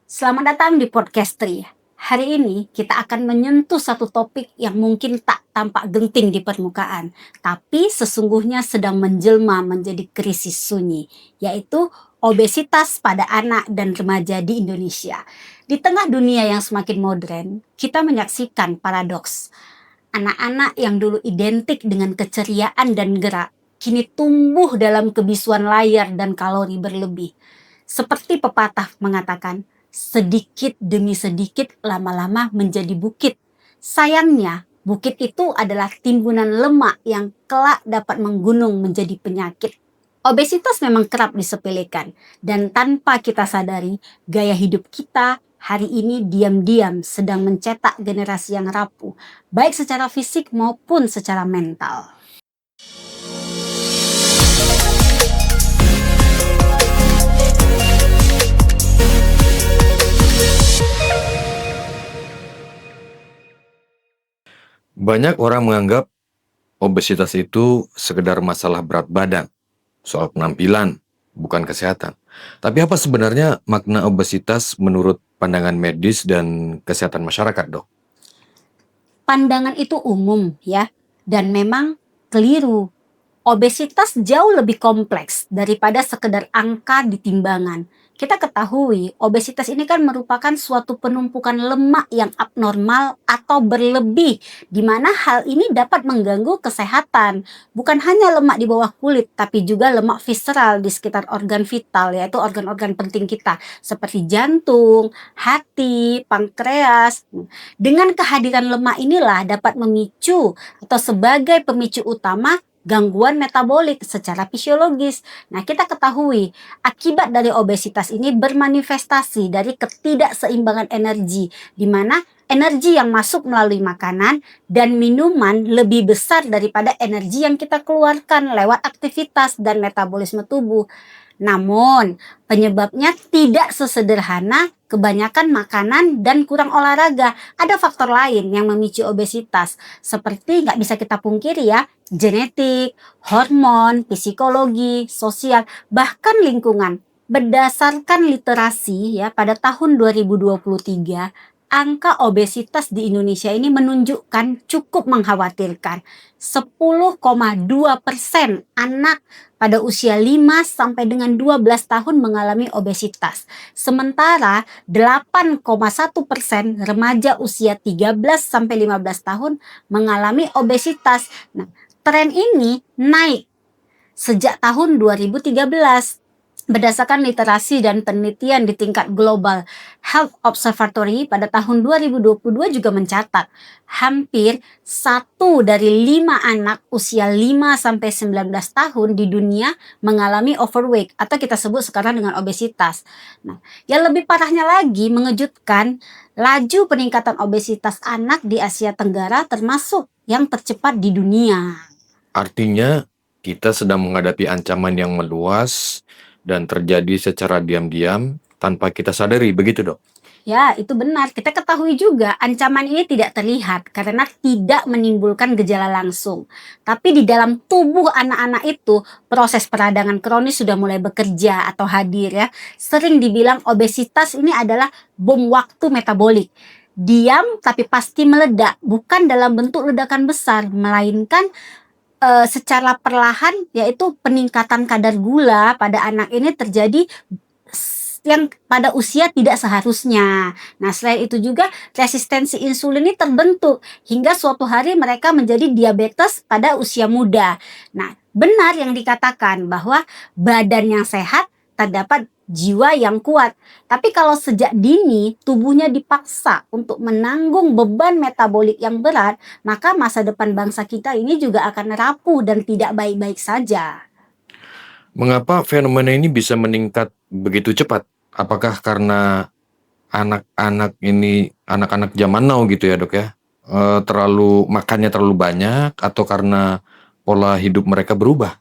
Selamat datang di podcast Tri. Hari ini kita akan menyentuh satu topik yang mungkin tak tampak genting di permukaan, tapi sesungguhnya sedang menjelma menjadi krisis sunyi, yaitu obesitas pada anak dan remaja di Indonesia. Di tengah dunia yang semakin modern, kita menyaksikan paradoks. Anak-anak yang dulu identik dengan keceriaan dan gerak, kini tumbuh dalam kebisuan layar dan kalori berlebih. Seperti pepatah mengatakan, sedikit demi sedikit lama-lama menjadi bukit. Sayangnya, bukit itu adalah timbunan lemak yang kelak dapat menggunung menjadi penyakit. Obesitas memang kerap disepelekan, dan tanpa kita sadari, gaya hidup kita hari ini diam-diam sedang mencetak generasi yang rapuh, baik secara fisik maupun secara mental. Banyak orang menganggap obesitas itu sekedar masalah berat badan, soal penampilan, bukan kesehatan. Tapi apa sebenarnya makna obesitas menurut pandangan medis dan kesehatan masyarakat, Dok? Pandangan itu umum ya, dan memang keliru. Obesitas jauh lebih kompleks daripada sekedar angka di timbangan. Kita ketahui, obesitas ini kan merupakan suatu penumpukan lemak yang abnormal atau berlebih, di mana hal ini dapat mengganggu kesehatan. Bukan hanya lemak di bawah kulit, tapi juga lemak visceral di sekitar organ vital, yaitu organ-organ penting kita, seperti jantung, hati, pankreas. Dengan kehadiran lemak inilah dapat memicu atau sebagai pemicu utama gangguan metabolik secara fisiologis. Nah, kita ketahui akibat dari obesitas ini bermanifestasi dari ketidakseimbangan energi, di mana energi yang masuk melalui makanan dan minuman lebih besar daripada energi yang kita keluarkan lewat aktivitas dan metabolisme tubuh. Namun, penyebabnya tidak sesederhana kebanyakan makanan dan kurang olahraga. Ada faktor lain yang memicu obesitas, seperti nggak bisa kita pungkiri ya, genetik, hormon, psikologi, sosial, bahkan lingkungan. Berdasarkan literasi ya, pada tahun 2023, angka obesitas di Indonesia ini menunjukkan cukup mengkhawatirkan. 10,2% anak pada usia 5 sampai dengan 12 tahun mengalami obesitas. Sementara 8,1% remaja usia 13 sampai 15 tahun mengalami obesitas. Nah, tren ini naik sejak tahun 2013. Berdasarkan literasi dan penelitian di tingkat global, Health Observatory pada tahun 2022 juga mencatat hampir 1 dari 5 anak usia 5 sampai 19 tahun di dunia mengalami overweight atau kita sebut sekarang dengan obesitas. Nah, yang lebih parahnya lagi mengejutkan, laju peningkatan obesitas anak di Asia Tenggara termasuk yang tercepat di dunia. Artinya, kita sedang menghadapi ancaman yang meluas dan terjadi secara diam-diam tanpa kita sadari, begitu, Dok? Ya, itu benar. Kita ketahui juga ancaman ini tidak terlihat karena tidak menimbulkan gejala langsung. Tapi di dalam tubuh anak-anak itu, proses peradangan kronis sudah mulai bekerja atau hadir ya. Sering dibilang obesitas ini adalah bom waktu metabolik. Diam tapi pasti meledak, bukan dalam bentuk ledakan besar, melainkan secara perlahan, yaitu peningkatan kadar gula pada anak ini terjadi yang pada usia tidak seharusnya. Nah, selain itu juga resistensi insulin ini terbentuk hingga suatu hari mereka menjadi diabetes pada usia muda. Nah, benar yang dikatakan bahwa badan yang sehat terdapat jiwa yang kuat. Tapi kalau sejak dini tubuhnya dipaksa untuk menanggung beban metabolik yang berat, maka masa depan bangsa kita ini juga akan rapuh dan tidak baik-baik saja. Mengapa fenomena ini bisa meningkat begitu cepat? Apakah karena anak-anak zaman now gitu ya, Dok ya? Makannya terlalu banyak atau karena pola hidup mereka berubah?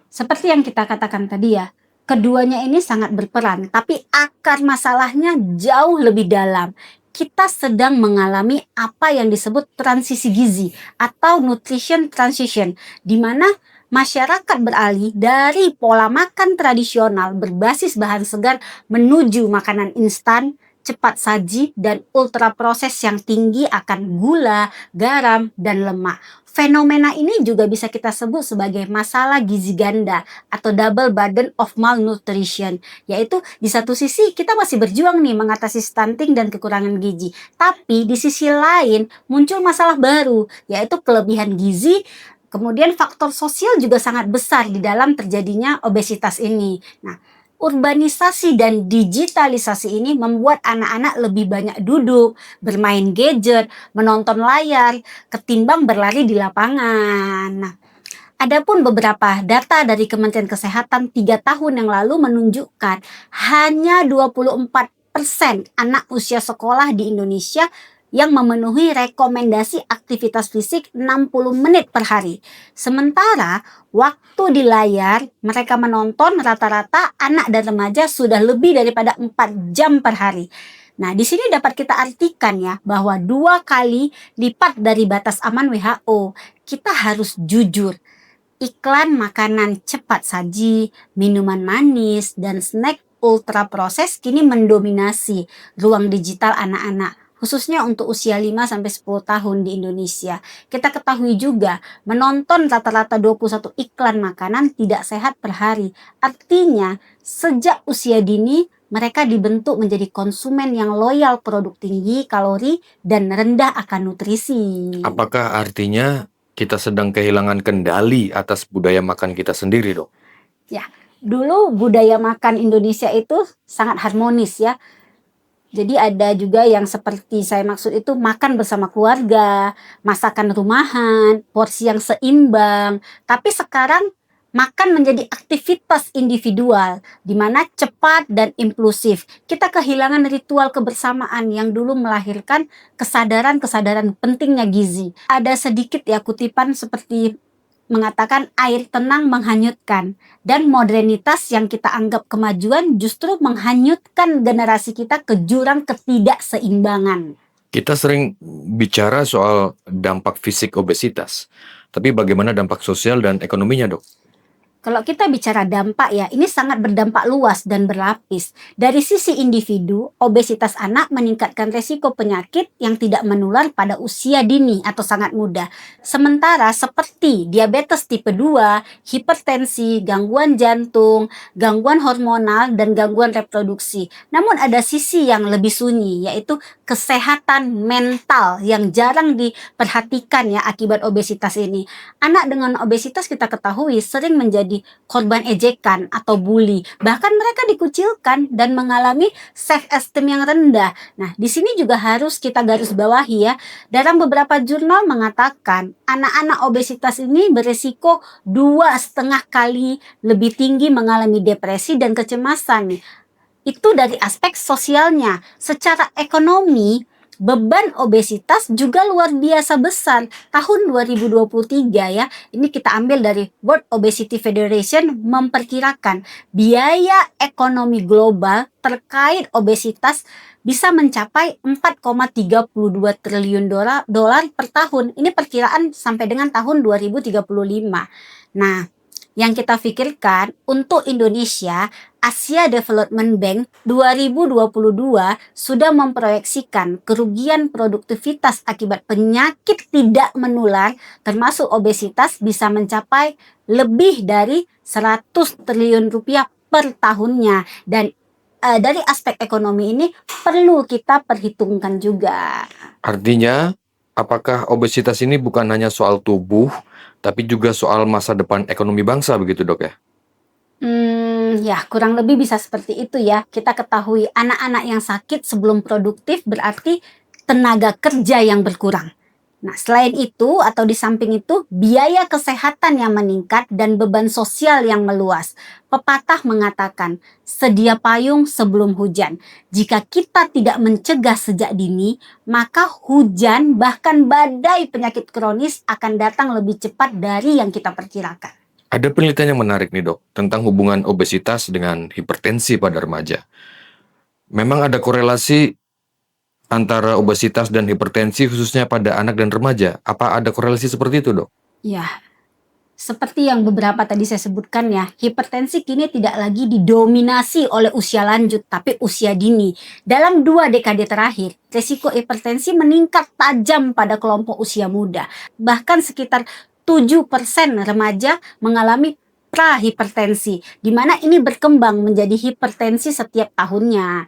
Seperti yang kita katakan tadi ya, keduanya ini sangat berperan, tapi akar masalahnya jauh lebih dalam. Kita sedang mengalami apa yang disebut transisi gizi atau nutrition transition, di mana masyarakat beralih dari pola makan tradisional berbasis bahan segar menuju makanan instan, cepat saji, dan ultra proses yang tinggi akan gula, garam, dan lemak. Fenomena ini juga bisa kita sebut sebagai masalah gizi ganda atau double burden of malnutrition, yaitu di satu sisi kita masih berjuang nih mengatasi stunting dan kekurangan gizi, tapi di sisi lain muncul masalah baru, yaitu kelebihan gizi. Kemudian faktor sosial juga sangat besar di dalam terjadinya obesitas ini. Nah, urbanisasi dan digitalisasi ini membuat anak-anak lebih banyak duduk, bermain gadget, menonton layar, ketimbang berlari di lapangan. Nah, adapun beberapa data dari Kementerian Kesehatan 3 tahun yang lalu menunjukkan hanya 24% anak usia sekolah di Indonesia yang memenuhi rekomendasi aktivitas fisik 60 menit per hari. Sementara waktu di layar mereka menonton rata-rata anak dan remaja sudah lebih daripada 4 jam per hari. Nah, di sini dapat kita artikan ya bahwa 2 kali lipat dari batas aman WHO. Kita harus jujur. Iklan makanan cepat saji, minuman manis, dan snack ultra proses kini mendominasi ruang digital anak-anak, khususnya untuk usia 5-10 tahun di Indonesia. Kita ketahui juga, menonton rata-rata 21 iklan makanan tidak sehat per hari. Artinya, sejak usia dini, mereka dibentuk menjadi konsumen yang loyal produk tinggi kalori dan rendah akan nutrisi. Apakah artinya kita sedang kehilangan kendali atas budaya makan kita sendiri, Dok? Ya, dulu budaya makan Indonesia itu sangat harmonis ya. Jadi ada juga yang seperti saya maksud itu makan bersama keluarga, masakan rumahan, porsi yang seimbang. Tapi sekarang makan menjadi aktivitas individual, di mana cepat dan impulsif. Kita kehilangan ritual kebersamaan yang dulu melahirkan kesadaran-kesadaran pentingnya gizi. Ada sedikit ya kutipan seperti mengatakan air tenang menghanyutkan, dan modernitas yang kita anggap kemajuan justru menghanyutkan generasi kita ke jurang ketidakseimbangan. Kita sering bicara soal dampak fisik obesitas, tapi bagaimana dampak sosial dan ekonominya, Dok? Kalau kita bicara dampak ya, ini sangat berdampak luas dan berlapis. Dari sisi individu, obesitas anak meningkatkan resiko penyakit yang tidak menular pada usia dini atau sangat muda. Sementara seperti diabetes tipe 2, hipertensi, gangguan jantung, gangguan hormonal, dan gangguan reproduksi. Namun ada sisi yang lebih sunyi, yaitu kesehatan mental yang jarang diperhatikan ya akibat obesitas ini. Anak dengan obesitas kita ketahui sering menjadi korban ejekan atau bully. Bahkan mereka dikucilkan dan mengalami self-esteem yang rendah. Nah, di sini juga harus kita garis bawahi ya. Dalam beberapa jurnal mengatakan anak-anak obesitas ini beresiko 2,5 kali lebih tinggi mengalami depresi dan kecemasan nih. Itu dari aspek sosialnya. Secara ekonomi, beban obesitas juga luar biasa besar. Tahun 2023 ya, ini kita ambil dari World Obesity Federation memperkirakan biaya ekonomi global terkait obesitas bisa mencapai 4,32 triliun dolar per tahun. Ini perkiraan sampai dengan tahun 2035. Nah, yang kita pikirkan untuk Indonesia, Asia Development Bank 2022 sudah memproyeksikan kerugian produktivitas akibat penyakit tidak menular termasuk obesitas bisa mencapai lebih dari 100 triliun rupiah per tahunnya. Dan dari aspek ekonomi ini perlu kita perhitungkan juga. Artinya, apakah obesitas ini bukan hanya soal tubuh, tapi juga soal masa depan ekonomi bangsa begitu, Dok ya? Ya kurang lebih bisa seperti itu ya. Kita ketahui anak-anak yang sakit sebelum produktif berarti tenaga kerja yang berkurang. Nah, selain itu atau di samping itu, biaya kesehatan yang meningkat dan beban sosial yang meluas. Pepatah mengatakan, sedia payung sebelum hujan. Jika kita tidak mencegah sejak dini, maka hujan bahkan badai penyakit kronis akan datang lebih cepat dari yang kita perkirakan. Ada penelitian yang menarik nih, Dok, tentang hubungan obesitas dengan hipertensi pada remaja. Memang ada korelasi antara obesitas dan hipertensi khususnya pada anak dan remaja. Apa ada korelasi seperti itu, Dok? Ya, Seperti yang beberapa tadi saya sebutkan ya, hipertensi kini tidak lagi didominasi oleh usia lanjut, tapi usia dini. Dalam 2 dekade terakhir, risiko hipertensi meningkat tajam pada kelompok usia muda. Bahkan sekitar 7% remaja mengalami prahipertensi, di mana ini berkembang menjadi hipertensi setiap tahunnya.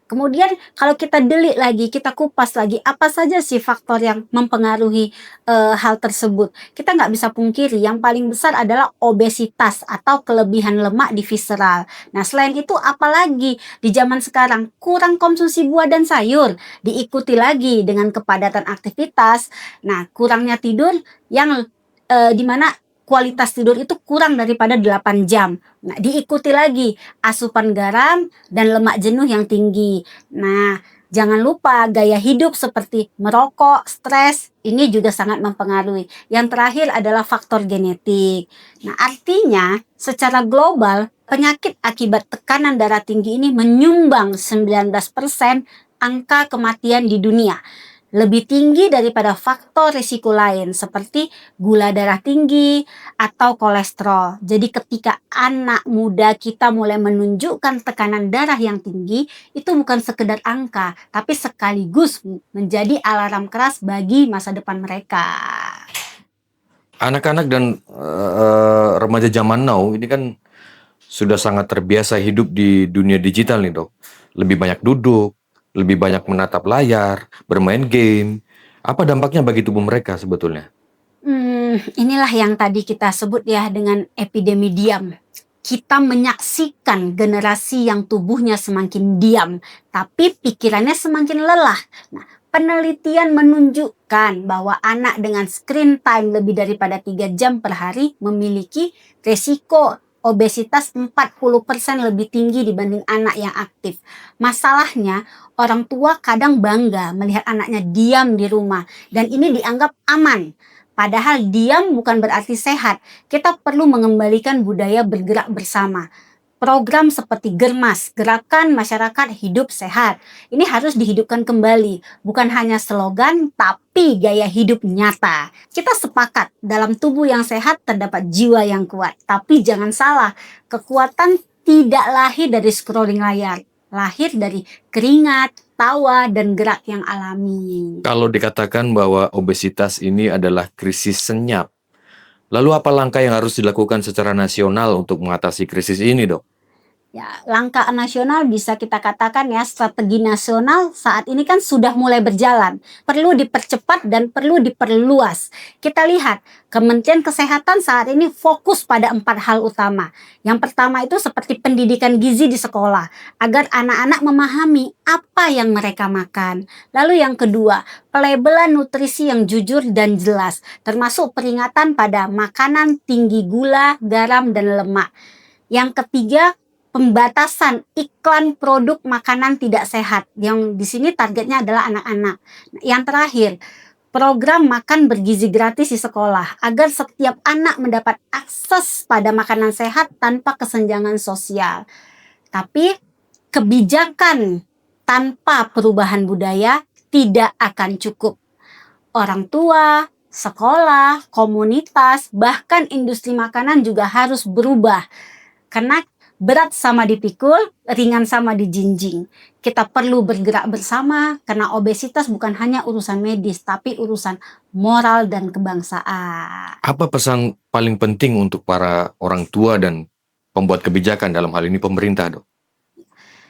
Kemudian kalau kita delik lagi, kita kupas lagi, apa saja sih faktor yang mempengaruhi hal tersebut? Kita nggak bisa pungkiri, yang paling besar adalah obesitas atau kelebihan lemak di visceral. Nah, selain itu apalagi di zaman sekarang? Kurang konsumsi buah dan sayur, diikuti lagi dengan kepadatan aktivitas. Nah, kurangnya tidur yang di mana kualitas tidur itu kurang daripada 8 jam. Nah, diikuti lagi asupan garam dan lemak jenuh yang tinggi. Nah, jangan lupa gaya hidup seperti merokok, stres, ini juga sangat mempengaruhi. Yang terakhir adalah faktor genetik. Nah, artinya secara global, penyakit akibat tekanan darah tinggi ini menyumbang 19% angka kematian di dunia. Lebih tinggi daripada faktor risiko lain seperti gula darah tinggi atau kolesterol. Jadi ketika anak muda kita mulai menunjukkan tekanan darah yang tinggi, itu bukan sekedar angka, tapi sekaligus menjadi alarm keras bagi masa depan mereka. Anak-anak dan remaja zaman now ini kan sudah sangat terbiasa hidup di dunia digital nih dok. Lebih banyak duduk, lebih banyak menatap layar, bermain game. Apa dampaknya bagi tubuh mereka sebetulnya? Inilah yang tadi kita sebut ya dengan epidemi diam. Kita menyaksikan generasi yang tubuhnya semakin diam, tapi pikirannya semakin lelah. Nah, penelitian menunjukkan bahwa anak dengan screen time lebih daripada 3 jam per hari memiliki resiko obesitas 40% lebih tinggi dibanding anak yang aktif. Masalahnya, orang tua kadang bangga melihat anaknya diam di rumah, dan ini dianggap aman. Padahal diam bukan berarti sehat. Kita perlu mengembalikan budaya bergerak bersama. Program seperti Germas, Gerakan Masyarakat Hidup Sehat, ini harus dihidupkan kembali. Bukan hanya slogan, tapi gaya hidup nyata. Kita sepakat, dalam tubuh yang sehat terdapat jiwa yang kuat. Tapi jangan salah, kekuatan tidak lahir dari scrolling layar. Lahir dari keringat, tawa, dan gerak yang alami. Kalau dikatakan bahwa obesitas ini adalah krisis senyap, lalu apa langkah yang harus dilakukan secara nasional untuk mengatasi krisis ini, dok? Ya, langkah nasional bisa kita katakan ya, strategi nasional saat ini kan sudah mulai berjalan. Perlu dipercepat dan perlu diperluas. Kita lihat, Kementerian Kesehatan saat ini fokus pada 4 hal utama. Yang pertama itu seperti pendidikan gizi di sekolah, agar anak-anak memahami apa yang mereka makan. Lalu yang kedua, pelabelan nutrisi yang jujur dan jelas, termasuk peringatan pada makanan tinggi gula, garam, dan lemak. Yang ketiga, pembatasan iklan produk makanan tidak sehat, yang di sini targetnya adalah anak-anak. Yang terakhir, program makan bergizi gratis di sekolah, agar setiap anak mendapat akses pada makanan sehat tanpa kesenjangan sosial. Tapi kebijakan tanpa perubahan budaya tidak akan cukup. Orang tua, sekolah, komunitas, bahkan industri makanan juga harus berubah. Karena berat sama dipikul, ringan sama dijinjing. Kita perlu bergerak bersama karena obesitas bukan hanya urusan medis, tapi urusan moral dan kebangsaan. Apa pesan paling penting untuk para orang tua dan pembuat kebijakan dalam hal ini pemerintah, dok?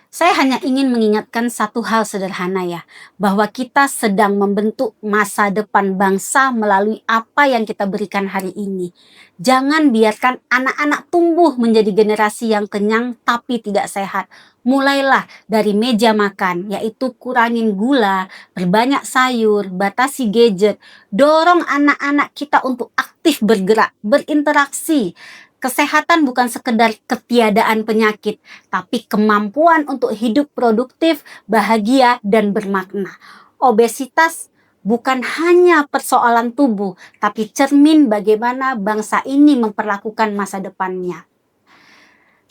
Saya hanya ingin mengingatkan satu hal sederhana ya, bahwa kita sedang membentuk masa depan bangsa melalui apa yang kita berikan hari ini. Jangan biarkan anak-anak tumbuh menjadi generasi yang kenyang tapi tidak sehat. Mulailah dari meja makan, yaitu kurangin gula, perbanyak sayur, batasi gadget. Dorong anak-anak kita untuk aktif bergerak, berinteraksi. Kesehatan bukan sekedar ketiadaan penyakit, tapi kemampuan untuk hidup produktif, bahagia, dan bermakna. Obesitas bukan hanya persoalan tubuh, tapi cermin bagaimana bangsa ini memperlakukan masa depannya.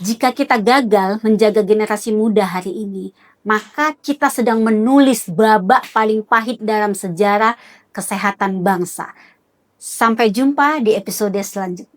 Jika kita gagal menjaga generasi muda hari ini, maka kita sedang menulis babak paling pahit dalam sejarah kesehatan bangsa. Sampai jumpa di episode selanjutnya.